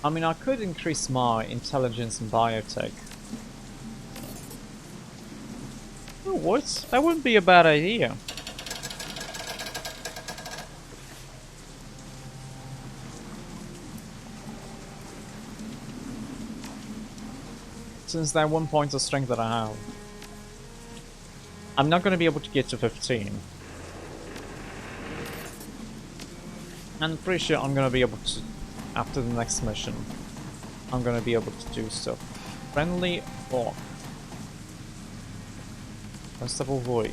I mean, I could increase my intelligence in biotech. Oh, what? That wouldn't be a bad idea. Since that 1 point of strength that I have. I'm not going to be able to get to 15. And I'm pretty sure I'm going to be able to, after the next mission, I'm going to be able to do stuff. Friendly orc. Constable Void.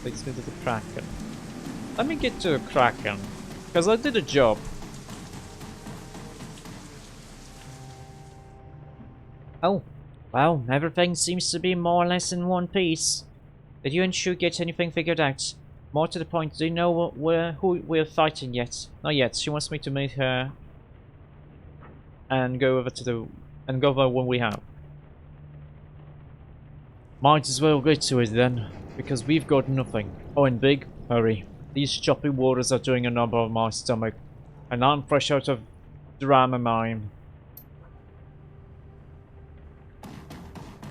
Takes me to the Kraken. Let me get to the Kraken, because I did a job. Oh, well, everything seems to be more or less in one piece. Did you and Shu get anything figured out? More to the point, do you know who we're fighting yet? Not yet. She wants me to meet her and go over what we have. Might as well get to it then, because we've got nothing. Oh, and big hurry. These choppy waters are doing a number on my stomach, and I'm fresh out of Dramamine.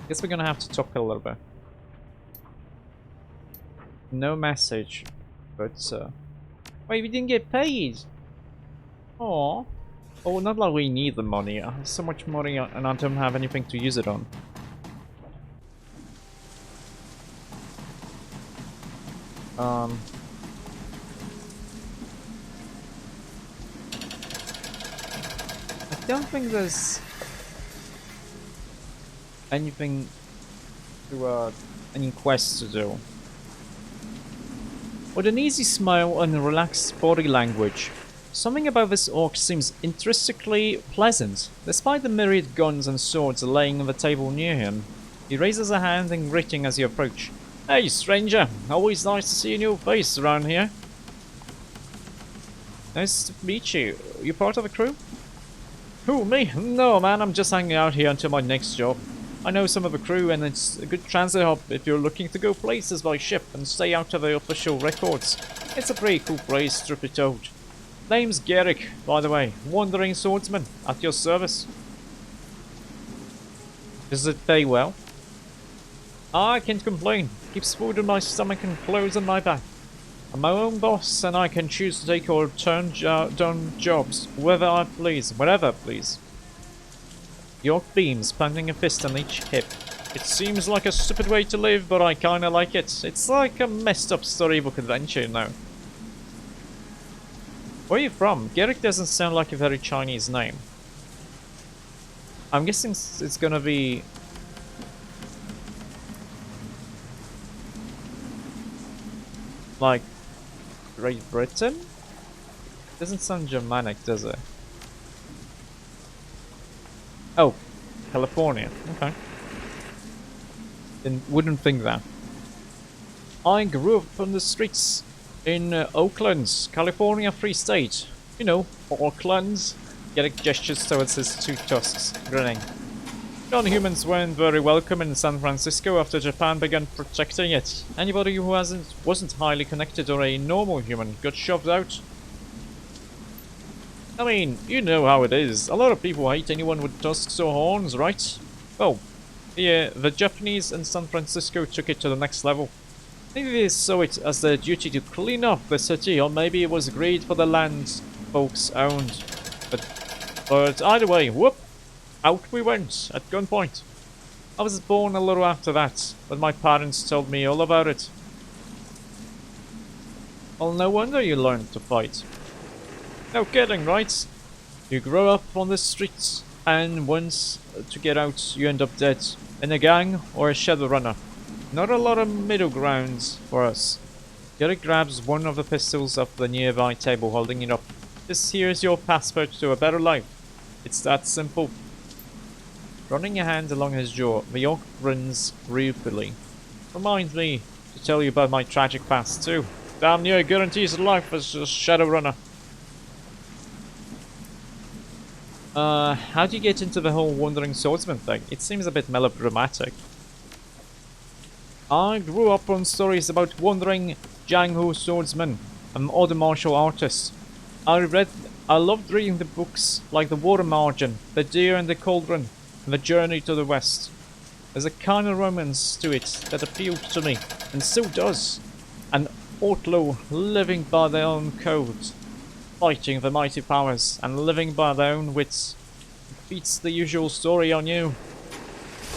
Guess we're gonna have to talk a little bit. No message, but wait, we didn't get paid. Aww. Oh, not like we need the money. I have so much money and I don't have anything to use it on. I don't think there's anything to any quests to do. With an easy smile and a relaxed body language, something about this orc seems intrinsically pleasant. Despite the myriad guns and swords laying on the table near him, he raises a hand in greeting as you approach. Hey, stranger! Always nice to see a new face around here. Nice to meet you. You part of the crew? Who, me? No, man, I'm just hanging out here until my next job. I know some of the crew, and it's a good transit hub if you're looking to go places by ship and stay out of the official records. It's a pretty cool place, truth be told. Name's Garrick, by the way. Wandering swordsman, at your service. Does it pay well? I can't complain. Keeps food in my stomach and clothes on my back. I'm my own boss, and I can choose to take or turn down jobs whenever I please. York beams, planting a fist on each hip. It seems like a stupid way to live, but I kinda like it. It's like a messed up storybook adventure now. Where are you from? Garrick doesn't sound like a very Chinese name. I'm guessing it's gonna be... like... Great Britain? Doesn't sound Germanic, does it? Oh, California. Okay. Wouldn't think that. I grew up on the streets in Oakland, California, Free State. You know, Oakland. Garrick gestures towards his two tusks, grinning. Non-humans weren't very welcome in San Francisco after Japan began protecting it. Anybody who wasn't highly connected or a normal human got shoved out. I mean, you know how it is. A lot of people hate anyone with tusks or horns, right? Well, the Japanese in San Francisco took it to the next level. Maybe they saw it as their duty to clean up the city, or maybe it was greed for the land folks owned. But either way, whoop! Out we went, at gunpoint. I was born a little after that, but my parents told me all about it. Well, no wonder you learned to fight. No kidding, right? You grow up on the streets, and once to get out, you end up dead. In a gang or a Shadowrunner. Not a lot of middle grounds for us. Garrick grabs one of the pistols off the nearby table, holding it up. This here is your passport to a better life. It's that simple. Running a hand along his jaw, the orc grins ruefully. Reminds me to tell you about my tragic past too. Damn near guarantees life as a Shadowrunner. How do you get into the whole wandering swordsman thing? It seems a bit melodramatic. I grew up on stories about wandering Jianghu swordsmen and other martial artists. I read I loved reading the books like The Water Margin, The Deer and the Cauldron, and The Journey to the West. There's a kind of romance to it that appealed to me, and so does an outlaw living by their own code, fighting the mighty powers and living by their own wits. It beats the usual story on you.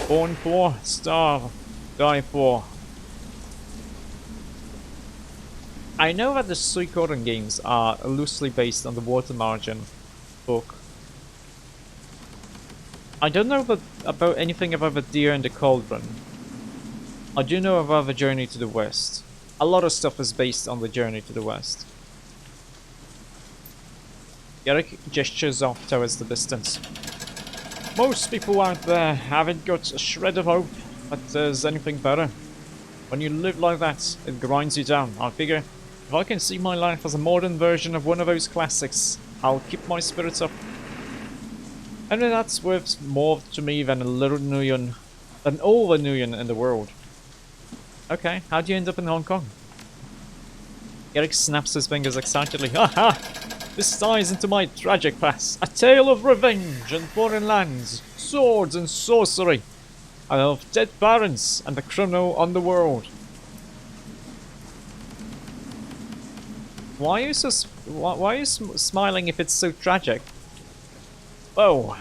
Born for, starve, die for. I know that the Suikoden games are loosely based on the Water Margin book. I don't know about anything about the Deer and the Cauldron. I do know about the Journey to the West. A lot of stuff is based on the Journey to the West. Garrick gestures off towards the distance. Most people out there haven't got a shred of hope that there's anything better. When you live like that, it grinds you down. I figure, if I can see my life as a modern version of one of those classics, I'll keep my spirits up. And that's worth more to me than a little Nuyen, than all the Nuyen in the world. Okay, how'd you end up in Hong Kong? Garrick snaps his fingers excitedly. Haha! This ties into my tragic past. A tale of revenge in foreign lands, swords and sorcery, and of dead parents and the criminal underworld. Why are you smiling if it's so tragic? Oh,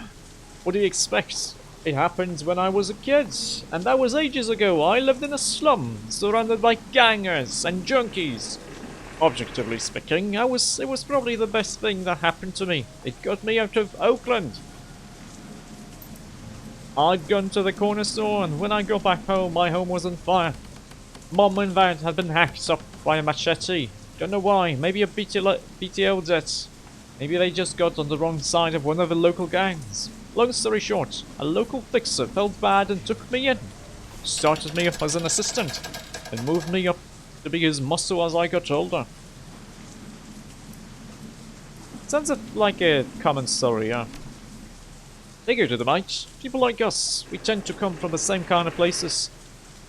what do you expect? It happened when I was a kid, and that was ages ago. I lived in a slum, surrounded by gangers and junkies. Objectively speaking, it was probably the best thing that happened to me. It got me out of Oakland. I'd gone to the corner store, and when I got back home, my home was on fire. Mom and Dad had been hacked up by a machete. Don't know why. Maybe a BTL debt. Maybe they just got on the wrong side of one of the local gangs. Long story short, a local fixer felt bad and took me in. Started me up as an assistant, and moved me up to be his muscle as I got older. Sounds like a common story, yeah. They go to the night. People like us, we tend to come from the same kind of places.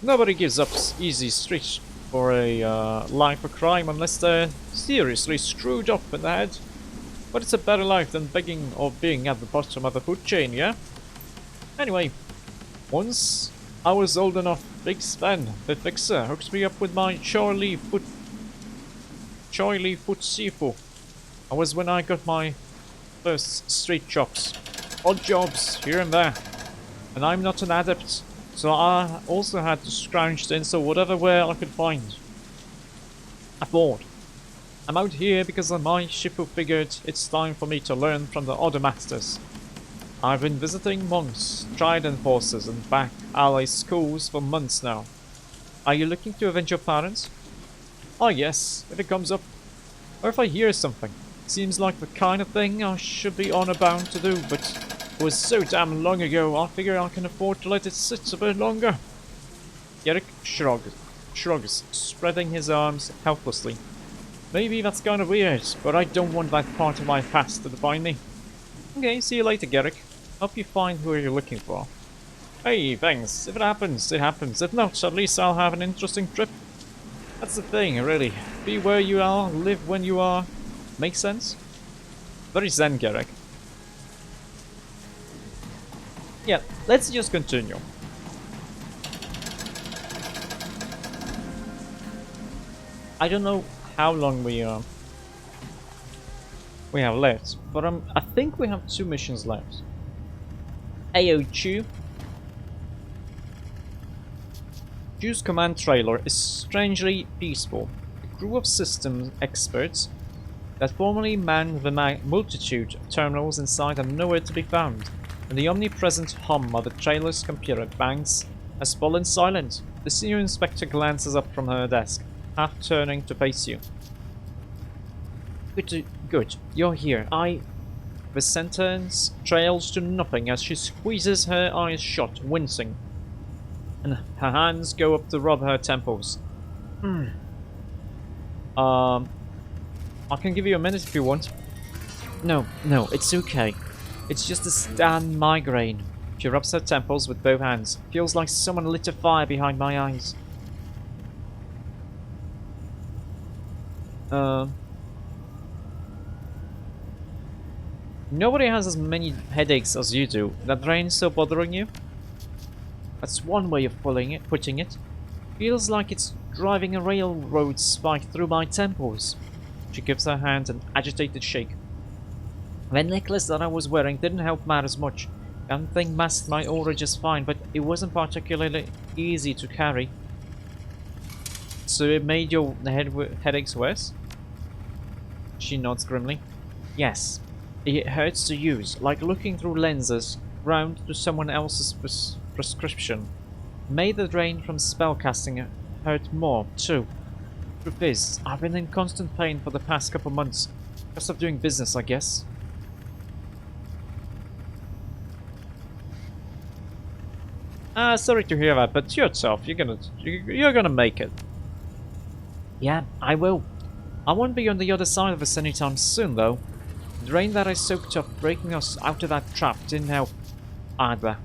Nobody gives up easy street for a life of crime unless they're seriously screwed up in the head. But it's a better life than begging or being at the bottom of the food chain, yeah? Anyway, once I was old enough, Big Sven, the fixer, hooked me up with my Charlie foot Sifu. That was when I got my first street jobs. Odd jobs, here and there. And I'm not an adept, so I also had to scrounge into whatever way I could find. I thought, I'm out here because my Shifu figured it's time for me to learn from the other masters. I've been visiting monks, trident forces, and back alley schools for months now. Are you looking to avenge your parents? Oh yes, if it comes up. Or if I hear something. Seems like the kind of thing I should be honor bound to do, but it was so damn long ago, I figure I can afford to let it sit a bit longer. Garrick shrugs, spreading his arms helplessly. Maybe that's kind of weird, but I don't want that part of my past to define me. Okay, see you later, Garrick. Hope you find who you're looking for. Hey, thanks. If it happens, it happens. If not, at least I'll have an interesting trip. That's the thing, really. Be where you are, live when you are. Make sense? Very zen, Garrick. Yeah, let's just continue. I don't know how long we have left, but I think we have 2 missions left. Ep.82. Juice command trailer is strangely peaceful. A crew of systems experts that formerly manned the multitude of terminals inside are nowhere to be found, and the omnipresent hum of the trailer's computer banks has fallen silent. The senior inspector glances up from her desk, half turning to face you. Good, you're here. The sentence trails to nothing as she squeezes her eyes shut, wincing, and her hands go up to rub her temples. I can give you a minute if you want. No, it's okay. It's just this damn migraine. She rubs her temples with both hands. Feels like someone lit a fire behind my eyes. Nobody has as many headaches as you do. That drain so bothering you? That's one way of putting it. Feels like it's driving a railroad spike through my temples. She gives her hand an agitated shake. The necklace that I was wearing didn't help matters much. That thing masked my aura just fine, but it wasn't particularly easy to carry. So it made your headaches worse? She nods grimly. Yes. It hurts to use, like looking through lenses round to someone else's prescription. Made the drain from spellcasting hurt more, too. Truth is, I've been in constant pain for the past couple months. Just of doing business, I guess. Sorry to hear that, but you're tough. You're gonna make it. Yeah, I will. I won't be on the other side of this anytime soon, though. The drain that I soaked up breaking us out of that trap didn't help either.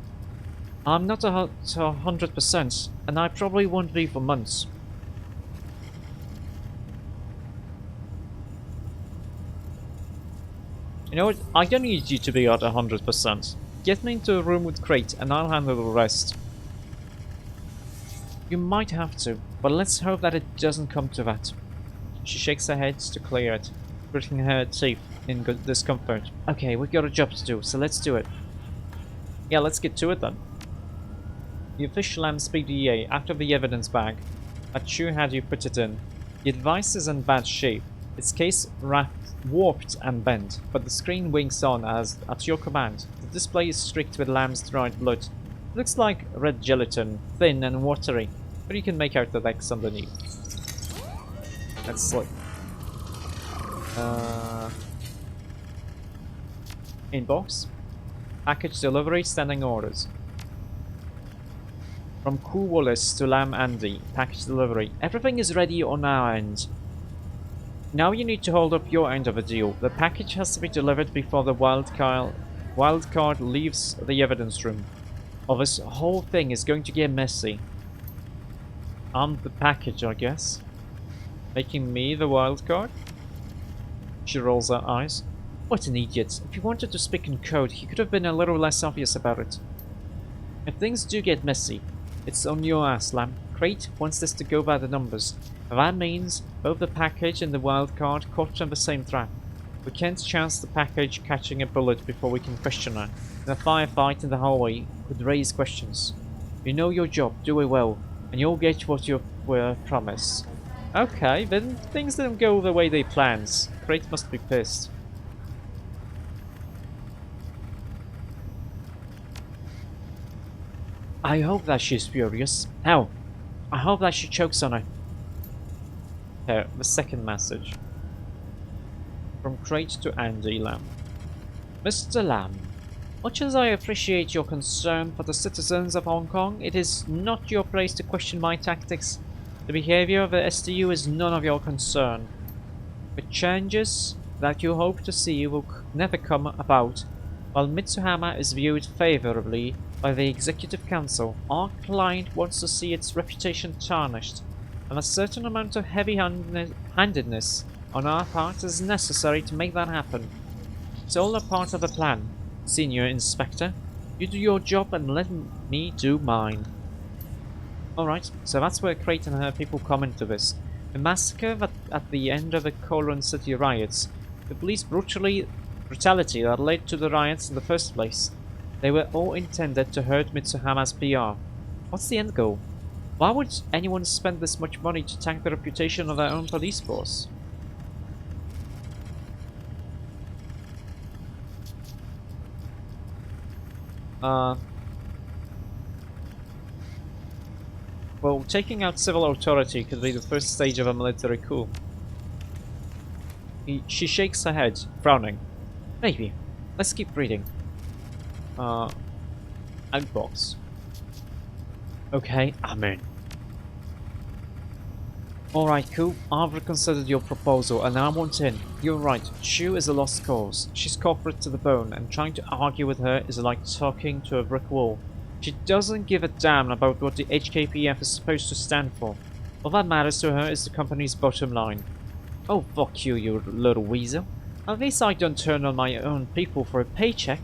I'm not 100%, and I probably won't be for months. You know what? I don't need you to be at 100%. Get me into a room with Crate, and I'll handle the rest. You might have to, but let's hope that it doesn't come to that. She shakes her head to clear it, gritting her teeth in discomfort. Okay, we've got a job to do, so let's do it. Yeah, let's get to it then. The official MSPDA after the evidence bag that Chu had you put it in. The device is in bad shape. Its case warped and bent, but the screen winks on as at your command. The display is streaked with lamb's dried blood. It looks like red gelatin, thin and watery, but you can make out the text underneath. Let's look. Inbox. Package delivery, standing orders. From Cool Wallace to Lamb Andy. Package delivery. Everything is ready on our end. Now you need to hold up your end of the deal. The package has to be delivered before the wildcard leaves the evidence room. Or this whole thing is going to get messy. I'm the package, I guess. Making me the wildcard? She rolls her eyes. What an idiot. If he wanted to speak in code, he could have been a little less obvious about it. If things do get messy, it's on your ass, Lamb. Crate wants this to go by the numbers. That means both the package and the wildcard caught in the same trap. We can't chance the package catching a bullet before we can question her. And a firefight in the hallway could raise questions. You know your job, do it well, and you'll get what you were promised. Okay, then things didn't go the way they planned. Crate must be pissed. I hope that she's furious. Hell, I hope that she chokes on her. Here, the second message. From Crate to Andy Lamb. Mr. Lamb, much as I appreciate your concern for the citizens of Hong Kong, it is not your place to question my tactics. The behavior of the STU is none of your concern. The changes that you hope to see will never come about. While Mitsuhama is viewed favorably by the Executive Council, our client wants to see its reputation tarnished, and a certain amount of heavy-handedness on our part is necessary to make that happen. It's all a part of the plan, Senior Inspector. You do your job and let me do mine. Alright, so that's where Crate and her people come into this. The massacre at the end of the Kowloon City riots, the police brutality that led to the riots in the first place. They were all intended to hurt Mitsuhama's PR. What's the end goal? Why would anyone spend this much money to tank the reputation of their own police force? Well, taking out civil authority could be the first stage of a military coup. She shakes her head, frowning. Maybe. Let's keep reading. Outbox. Okay, I'm in. Alright, cool. I've reconsidered your proposal and I want in. You're right, Chu is a lost cause. She's corporate to the bone, and trying to argue with her is like talking to a brick wall. She doesn't give a damn about what the HKPF is supposed to stand for. All that matters to her is the company's bottom line. Oh, fuck you, you little weasel. At least I don't turn on my own people for a paycheck.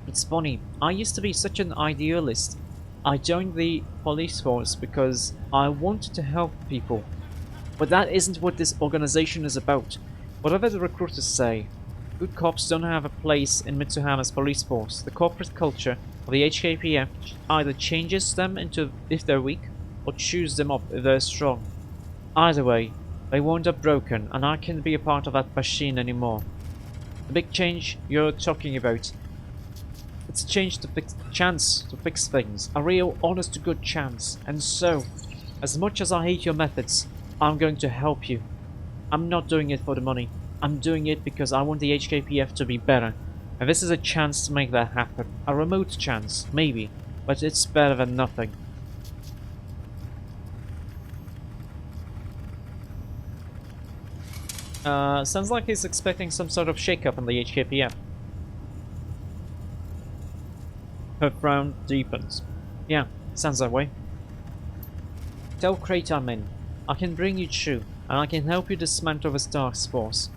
It's funny, I used to be such an idealist. I joined the police force because I wanted to help people. But that isn't what this organization is about. Whatever the recruiters say, good cops don't have a place in Mitsuhama's police force. The corporate culture of the HKPF either changes them into if they're weak, or chews them up if they're strong. Either way, they wind up broken, and I can't be a part of that machine anymore. The big change you're talking about, it's a chance to fix things. A real, honest to good chance. And so, as much as I hate your methods, I'm going to help you. I'm not doing it for the money. I'm doing it because I want the HKPF to be better. And this is a chance to make that happen. A remote chance, maybe. But it's better than nothing. Sounds like he's expecting some sort of shakeup in the HKPF. Her frown deepens. Yeah, sounds that way. Tell Crate I'm in. I can bring you through, and I can help you dismantle this task force.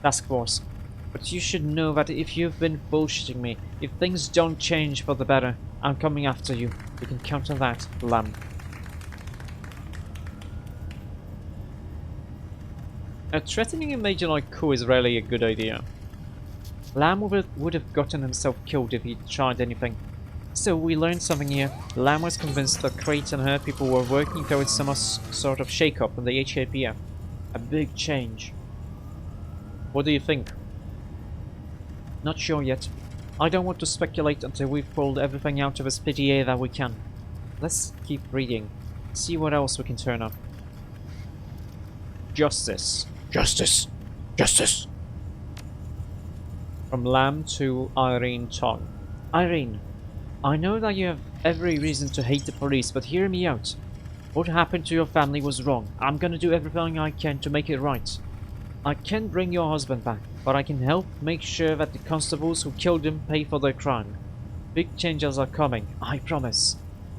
But you should know that if you've been bullshitting me, if things don't change for the better, I'm coming after you. You can count on that, Lamb. Threatening a major like Ku is rarely a good idea. Lamb would have gotten himself killed if he'd tried anything. So we learned something here. Lamb was convinced that Crate and her people were working towards some sort of shake-up in the HKPF. A big change. What do you think? Not sure yet. I don't want to speculate until we've pulled everything out of his PDA that we can. Let's keep reading. See what else we can turn up. Justice. Justice. Justice. From Lamb to Irene Tong. Irene, I know that you have every reason to hate the police, but hear me out. What happened to your family was wrong. I'm gonna do everything I can to make it right. I can't bring your husband back, but I can help make sure that the constables who killed him pay for their crime. Big changes are coming, I promise.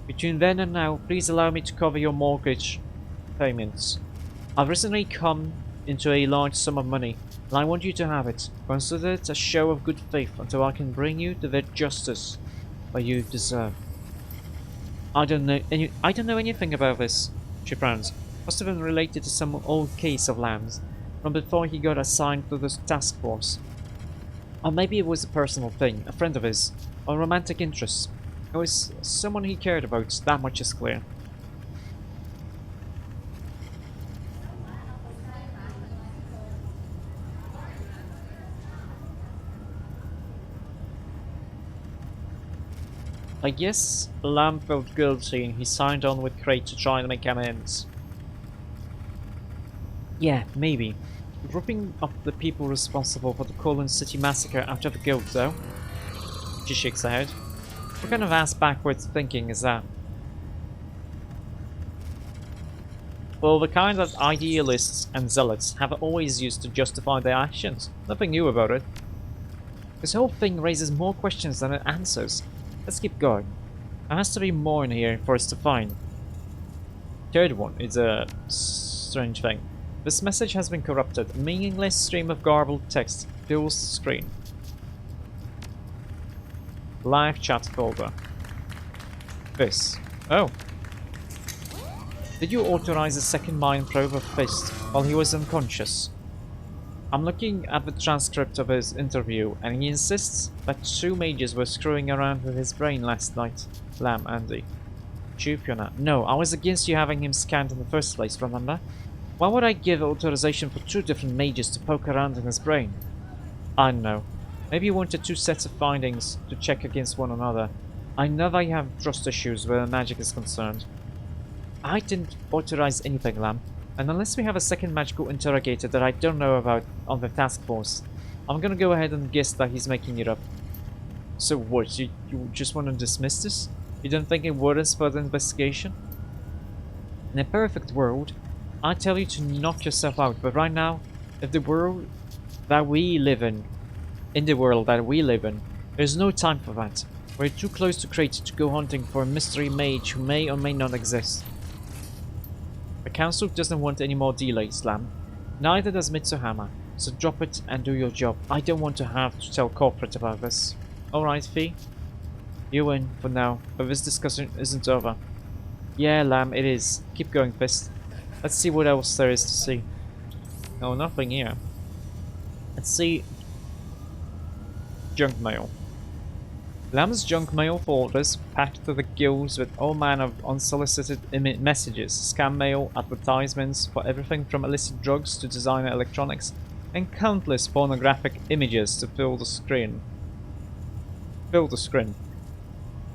Between then and now, please allow me to cover your mortgage payments. I've recently come into a large sum of money, and I want you to have it. Consider it a show of good faith until I can bring you to the justice that you deserve. I don't know anything about this, she frowns. Must have been related to some old case of Lamb's, from before he got assigned to this task force. Or maybe it was a personal thing, a friend of his, or romantic interest. It was someone he cared about, that much is clear. I guess Lamb felt guilty and he signed on with Crate to try and make amends. Yeah, maybe. Ripping up the people responsible for the Colon City massacre out of the guild, though. She shakes her head. What kind of ass-backwards thinking is that? Well, the kind that idealists and zealots have always used to justify their actions. Nothing new about it. This whole thing raises more questions than it answers. Let's keep going. There has to be more in here for us to find. Third one is a strange thing. This message has been corrupted. A meaningless stream of garbled text fills the screen. Live chat folder. This. Oh. Did you authorize a second mind probe of Fist while he was unconscious? I'm looking at the transcript of his interview, and he insists that two mages were screwing around with his brain last night. Lamb, Andy. Chupiona. No, I was against you having him scanned in the first place, remember? Why would I give authorization for two different mages to poke around in his brain? I don't know. Maybe you wanted two sets of findings to check against one another. I know that you have trust issues where magic is concerned. I didn't authorize anything, Lamb. And unless we have a second magical interrogator that I don't know about on the task force, I'm gonna go ahead and guess that he's making it up. So what, you just want to dismiss this? You don't think it warrants further investigation? In a perfect world, I'd tell you to knock yourself out, but right now, if the world that we live in the world that we live in, there's no time for that. We're too close to Crate to go hunting for a mystery mage who may or may not exist. The council doesn't want any more delays, Lamb. Neither does Mitsuhama, so drop it and do your job. I don't want to have to tell corporate about this. Alright, Fee? You win for now, but this discussion isn't over. Yeah, Lamb, it is. Keep going, Fist. Let's see what else there is to see. Oh, nothing here. Let's see. Junk mail. Lamb's junk mail folders packed to the gills with all manner of unsolicited messages, scam mail, advertisements for everything from illicit drugs to designer electronics, and countless pornographic images to fill the screen.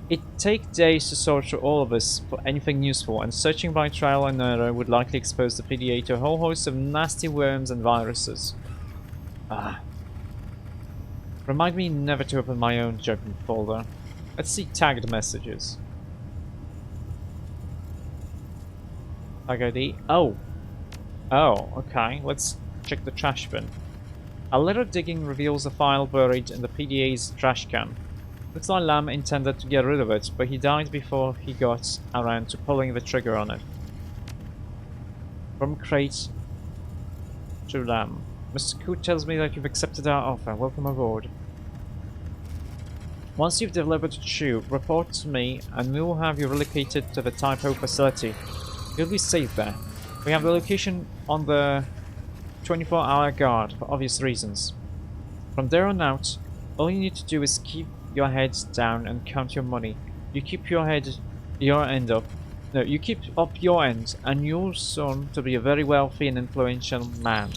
It'd take days to sort through all of this for anything useful, and searching by trial and error would likely expose the PDA to a whole host of nasty worms and viruses. Ah. Remind me never to open my own junk folder. Let's see tagged messages. Tag ID. Oh. Oh, okay. Let's check the trash bin. A little digging reveals a file buried in the PDA's trash can. Looks like Lamb intended to get rid of it, but he died before he got around to pulling the trigger on it. From crate to Lamb. Mr. Coote tells me that you've accepted our offer. Welcome aboard. Once you've delivered the shoe, report to me and we will have you relocated to the Typo facility. You'll be safe there. We have the location on the 24-hour guard for obvious reasons. From there on out, all you need to do is keep your heads down and count your money. You keep your end up. No, you keep up your end and you're soon to be a very wealthy and influential man.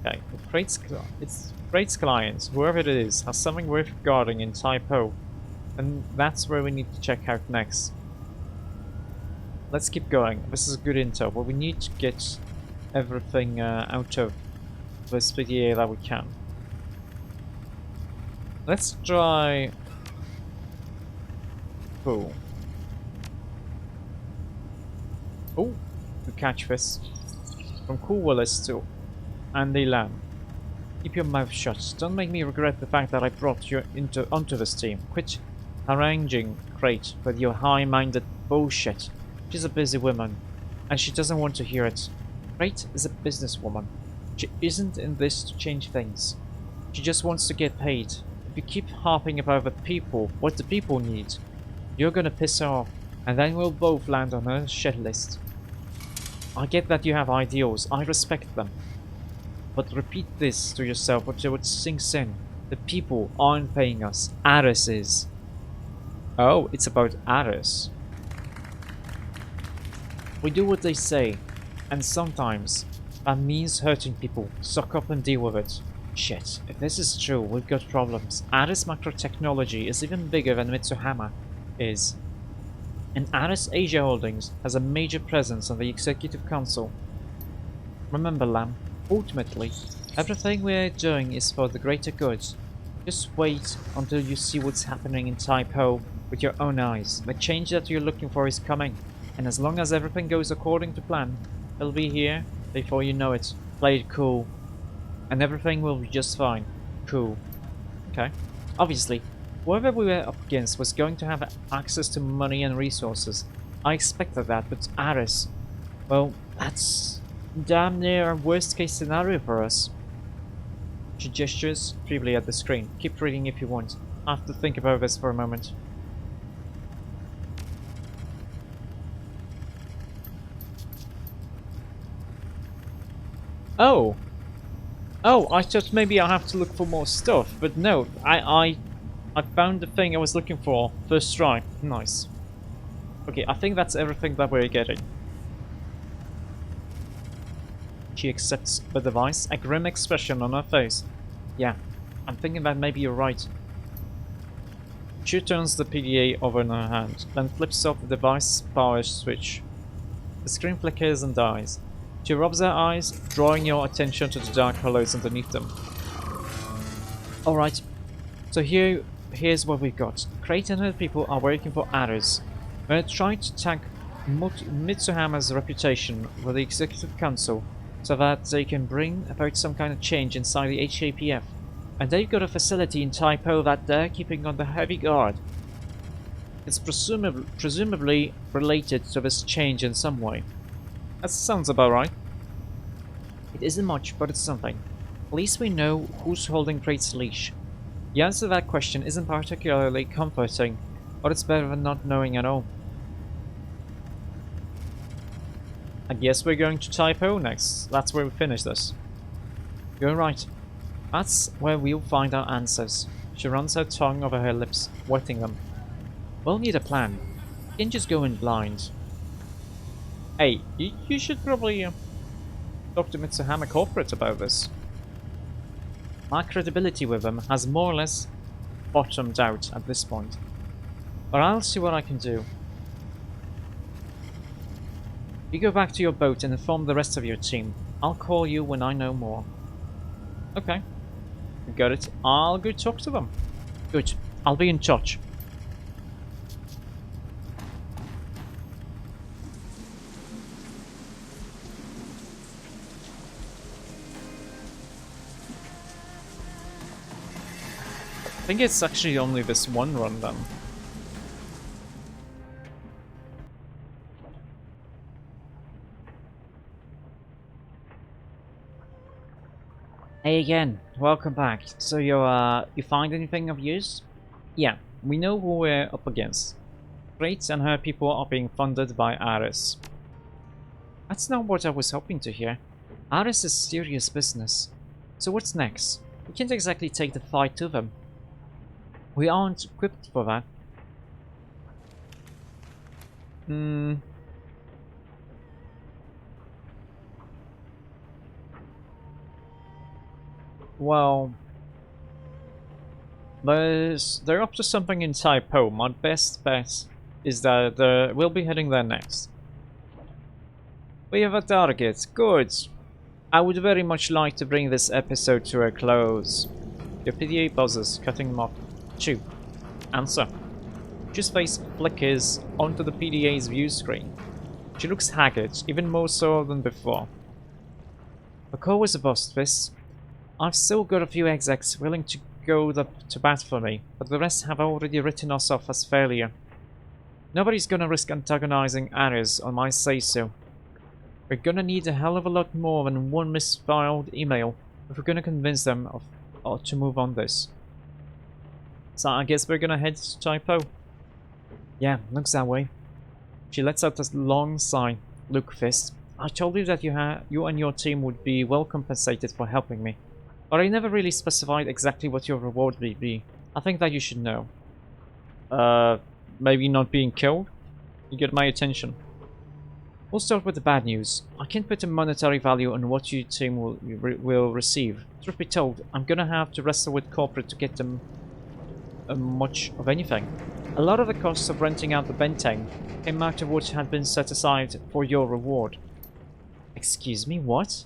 Okay, Crate's clients, whoever it is, has something worth guarding in Typo, and that's where we need to check out next. Let's keep going. This is good intel, but we need to get everything out of this PDA that we can. Let's try... Oh. Oh, we catch this. From Cool Willis to Andy Lamb. Keep your mouth shut. Don't make me regret the fact that I brought you onto this team. Quit haranguing Crate with your high-minded bullshit. She's a busy woman, and she doesn't want to hear it. Crate is a businesswoman. She isn't in this to change things. She just wants to get paid. If you keep harping about what the people need, you're gonna piss her off, and then we'll both land on her shit list. I get that you have ideals. I respect them. But repeat this to yourself until it sinks in. The people aren't paying us. Aris is. Oh, it's about Aris. We do what they say, and sometimes that means hurting people. Suck up and deal with it. Shit, if this is true, we've got problems. Aris Macro Technology is even bigger than Mitsuhama is. And Aris Asia Holdings has a major presence on the Executive Council. Remember, Lamb. Ultimately, everything we're doing is for the greater good. Just wait until you see what's happening in Typo with your own eyes. The change that you're looking for is coming, and as long as everything goes according to plan, it'll be here before you know it. Play it cool, and everything will be just fine. Cool. Okay. Obviously, whoever we were up against was going to have access to money and resources. I expected that, but Aris, well, that's damn near a worst case scenario for us. She gestures feebly at the screen. Keep reading if you want. I have to think about this for a moment. Oh! Oh, I thought maybe I'll have to look for more stuff, but no, I found the thing I was looking for first try. Nice. Okay, I think that's everything that we're getting. She accepts the device, a grim expression on her face. Yeah, I'm thinking that maybe you're right. She turns the PDA over in her hand, then flips off the device power switch. The screen flickers and dies. She rubs her eyes, drawing your attention to the dark hollows underneath them. Alright, so here's what we've got. Crate and her people are working for Aris. They're trying to tank Mitsuhama's reputation with the Executive Council, so that they can bring about some kind of change inside the HAPF. And they've got a facility in Typo that they're keeping on the heavy guard. It's presumably related to this change in some way. That sounds about right. It isn't much, but it's something. At least we know who's holding Krait's leash. The answer to that question isn't particularly comforting, but it's better than not knowing at all. I guess we're going to Typo next. That's where we finish this. You're right. That's where we'll find our answers. She runs her tongue over her lips, wetting them. We'll need a plan. We can't just go in blind. Hey, you should probably talk to Mitsuhama Corporate about this. My credibility with them has more or less bottomed out at this point. But I'll see what I can do. You go back to your boat and inform the rest of your team. I'll call you when I know more. Okay. Got it. I'll go talk to them. Good. I'll be in touch. I think it's actually only this one run then. Hey again, welcome back. So you find anything of use? Yeah, we know who we're up against. Krait and her people are being funded by Ares. That's not what I was hoping to hear. Ares is serious business. So what's next? We can't exactly take the fight to them. We aren't equipped for that. Well, they're up to something in Typo. My best bet is that we'll be heading there next. We have a target. Good. I would very much like to bring this episode to a close. Your PDA buzzes, cutting him off. Chew. Answer. She's face flickers onto the PDA's view screen. She looks haggard, even more so than before. The call was a bust, this. I've still got a few execs willing to go to bat for me, but the rest have already written us off as failure. Nobody's gonna risk antagonizing Ares on my say-so. We're gonna need a hell of a lot more than one misfiled email if we're gonna convince them to move on this. So I guess we're gonna head to Typo. Yeah, looks that way. She lets out a long sigh. Look, Fist, I told you that you and your team would be well compensated for helping me. But I never really specified exactly what your reward would be. I think that you should know. Maybe not being killed? You get my attention. We'll start with the bad news. I can't put a monetary value on what your team will receive. Truth be told, I'm gonna have to wrestle with corporate to get them much of anything. A lot of the costs of renting out the Benteng came out of what had been set aside for your reward. Excuse me, what?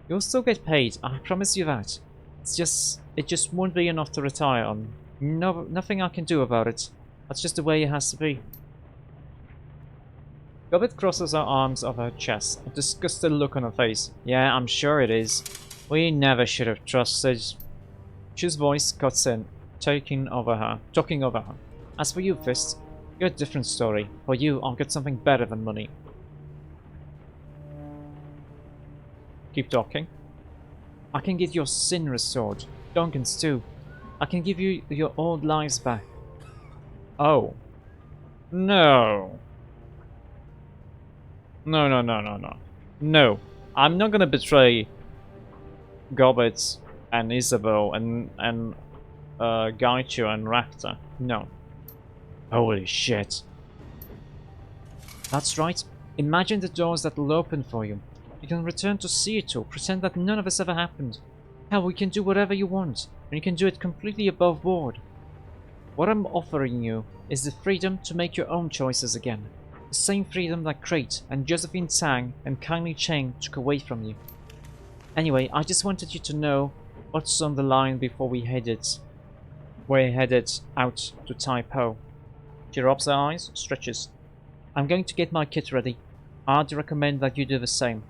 You'll still get paid, I promise you that. It just won't be enough to retire on. Nothing I can do about it. That's just the way it has to be. Gobbet crosses her arms over her chest, a disgusted look on her face. Yeah, I'm sure it is. We never should have trusted. Chu's voice cuts in, talking over her. As for you, Fist, you're a different story. For you, I'll get something better than money. Keep talking. I can get your sin restored. Duncan's too. I can give you your old lives back. Oh. No. No. No. I'm not gonna betray Gobbet and Isabel and Gaichu and Rafta. No. Holy shit. That's right. Imagine the doors that will open for you. You can return to Seattle, pretend that none of this ever happened. Hell, we can do whatever you want, and you can do it completely above board. What I'm offering you is the freedom to make your own choices again. The same freedom that Krait and Josephine Tsang and Kindly Cheng took away from you. Anyway, I just wanted you to know what's on the line before we're headed out to Typo. She rubs her eyes, stretches. I'm going to get my kit ready. I'd recommend that you do the same.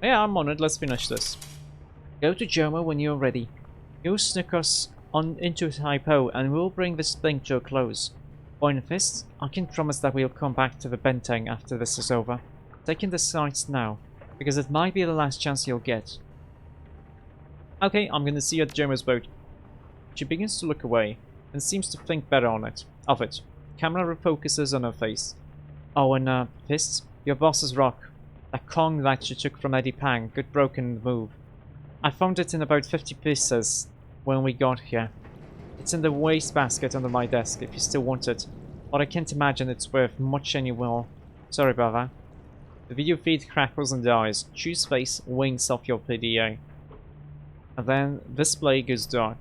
Yeah, I'm on it. Let's finish this. Go to Joma when you're ready. You sneak us on into Typo and we'll bring this thing to a close. Iron Fist, I can promise that we'll come back to the Benteng after this is over. Taking the sights now, because it might be the last chance you'll get. Okay, I'm gonna see you at Jomo's boat. She begins to look away, and seems to think better of it. Camera refocuses on her face. Oh, and Fist, your boss's rock. That Kong that you took from Eddie Pang got broken in the move. I found it in about 50 pieces when we got here. It's in the wastebasket under my desk if you still want it, but I can't imagine it's worth much anymore. Sorry about that. The video feed crackles and dies. Chu's face winks off your PDA. And then display goes dark.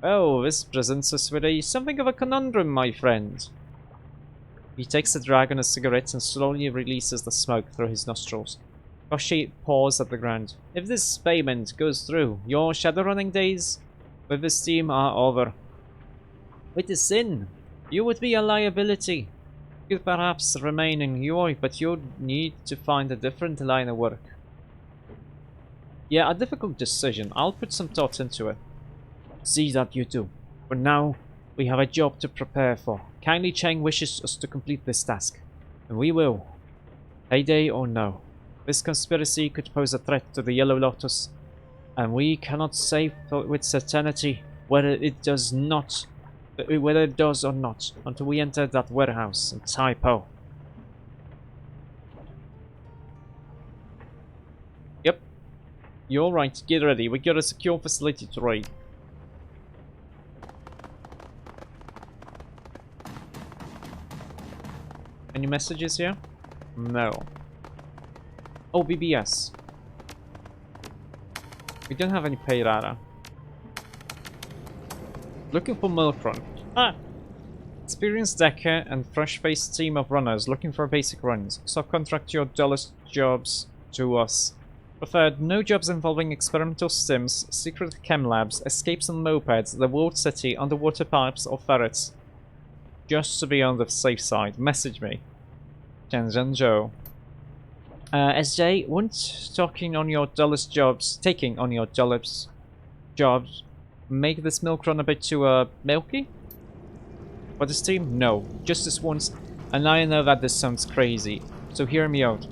Oh, this presents us with something of a conundrum, my friend. He takes a drag on a cigarette and slowly releases the smoke through his nostrils. Koshi paws at the ground. If this payment goes through, your shadowrunning days with this team are over. With the sin, you would be a liability. You could perhaps remain in UI, but you'd need to find a different line of work. Yeah, a difficult decision. I'll put some thought into it. See that you do. For now, we have a job to prepare for. Kindly Chang wishes us to complete this task, and we will. Payday or no. This conspiracy could pose a threat to the Yellow Lotus, and we cannot say with certainty whether it does or not until we enter that warehouse in Taipo. Yep. You're right, get ready. We got a secure facility to raid. Any messages here? No. Oh, BBS. We don't have any pay data. Looking for milk run. Ah! Experienced decker and fresh-faced team of runners looking for basic runs. Subcontract your dullest jobs to us. Preferred no jobs involving experimental stims, secret chem labs, escapes on mopeds, the walled city, underwater pipes, or ferrets. Just to be on the safe side, message me. Janjan Joe. SJ, won't taking on your dullest jobs make this milk run a bit too milky? For this team? No. Just this once, and I know that this sounds crazy, so hear me out.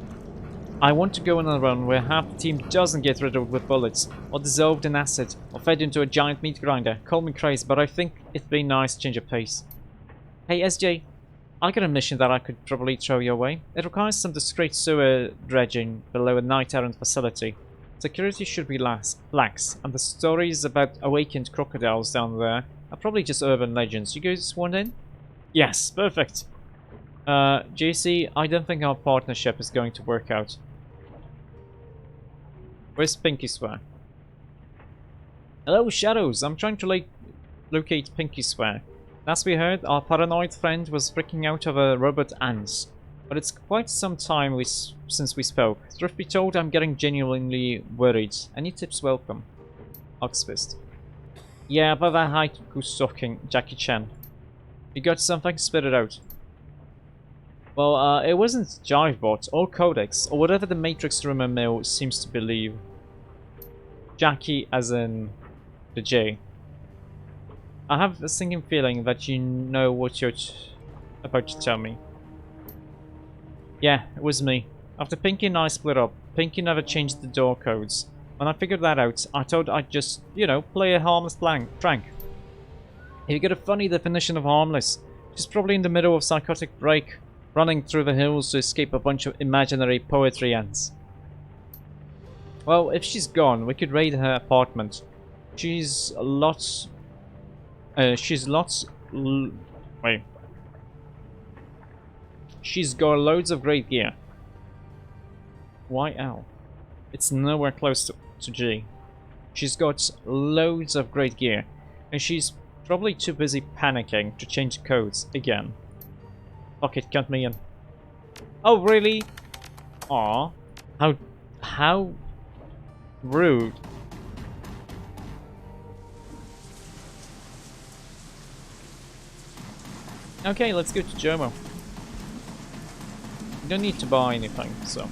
I want to go on a run where half the team doesn't get riddled with bullets, or dissolved in acid, or fed into a giant meat grinder. Call me crazy, but I think it'd be nice change of pace. Hey SJ, I got a mission that I could probably throw your way. It requires some discreet sewer dredging below a night-errant facility. Security should be lax, and the stories about awakened crocodiles down there are probably just urban legends. You guys want in? Yes, perfect. JC, I don't think our partnership is going to work out. Where's Pinky Swear? Hello, Shadows. I'm trying to locate Pinky Swear. As we heard, our paranoid friend was freaking out over robot ants. But it's quite some time since we spoke. Truth be told, I'm getting genuinely worried. Any tips welcome? Oxfist. Yeah, about that haiku stalking Jackie Chan. You got something? Spit it out. Well, it wasn't Jivebot or Codex or whatever the Matrix rumor mill seems to believe. Jackie as in the J. I have a sinking feeling that you know what you're about to tell me. Yeah, it was me. After Pinky and I split up, Pinky never changed the door codes. When I figured that out, I thought I'd just, play a harmless prank. You get a funny definition of harmless. She's probably in the middle of psychotic break, running through the hills to escape a bunch of imaginary poetry ants. Well, if she's gone, we could raid her apartment. She's lots... wait. She's got loads of great gear. Why L? It's nowhere close to G. She's got loads of great gear, and she's probably too busy panicking to change codes again. Fuck it, count me in. Oh really? Aw. How rude. Okay, let's go to Jomo. You don't need to buy anything, so.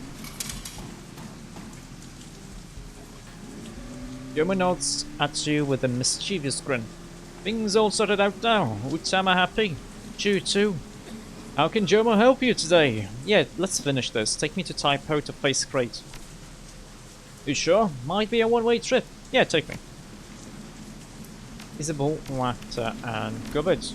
Jomo nods at you with a mischievous grin. Things all sorted out now. Utama happy. Chew too. How can Jomo help you today? Yeah, let's finish this. Take me to Typo to face Crate. You sure? Might be a one-way trip. Yeah, take me. Visible, water, and cupboards.